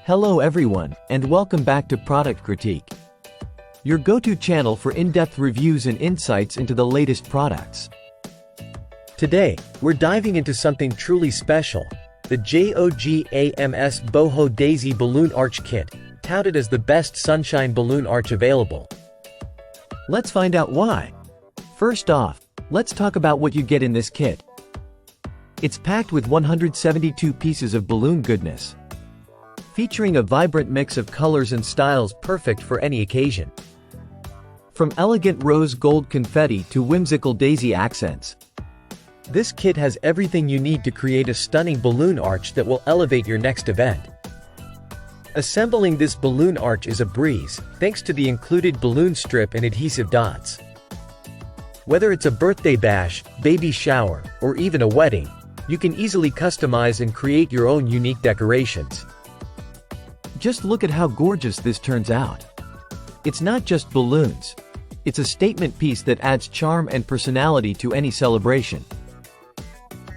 Hello everyone, and welcome back to Product Critique, your go-to channel for in-depth reviews and insights into the latest products. Today, we're diving into something truly special, the JOGAMS Boho Daisy Balloon Arch Kit, touted as the best sunshine balloon arch available. Let's find out why. First off, let's talk about what you get in this kit. It's packed with 172 pieces of balloon goodness, featuring a vibrant mix of colors and styles perfect for any occasion. From elegant rose gold confetti to whimsical daisy accents, this kit has everything you need to create a stunning balloon arch that will elevate your next event. Assembling this balloon arch is a breeze, thanks to the included balloon strip and adhesive dots. Whether it's a birthday bash, baby shower, or even a wedding, you can easily customize and create your own unique decorations. Just look at how gorgeous this turns out. It's not just balloons. It's a statement piece that adds charm and personality to any celebration.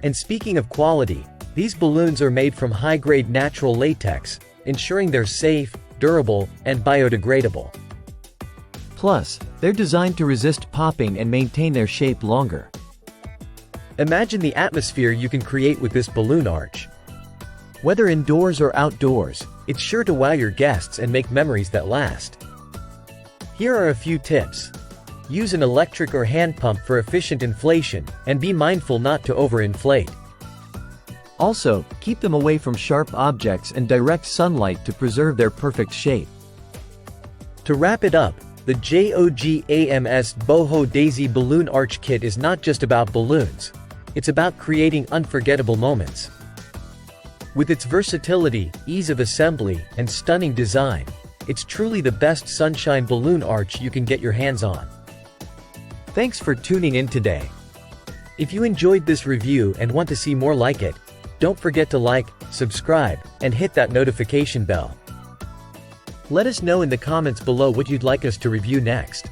And speaking of quality, these balloons are made from high-grade natural latex, ensuring they're safe, durable, and biodegradable. Plus, they're designed to resist popping and maintain their shape longer. Imagine the atmosphere you can create with this balloon arch. Whether indoors or outdoors, it's sure to wow your guests and make memories that last. Here are a few tips. Use an electric or hand pump for efficient inflation, and be mindful not to overinflate. Also, keep them away from sharp objects and direct sunlight to preserve their perfect shape. To wrap it up, the JOGAMS Boho Daisy Balloon Arch Kit is not just about balloons. It's about creating unforgettable moments. With its versatility, ease of assembly, and stunning design, it's truly the best sunshine balloon arch you can get your hands on. Thanks for tuning in today. If you enjoyed this review and want to see more like it, don't forget to like, subscribe, and hit that notification bell. Let us know in the comments below what you'd like us to review next.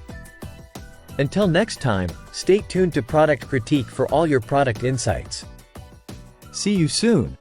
Until next time, stay tuned to Product Critique for all your product insights. See you soon.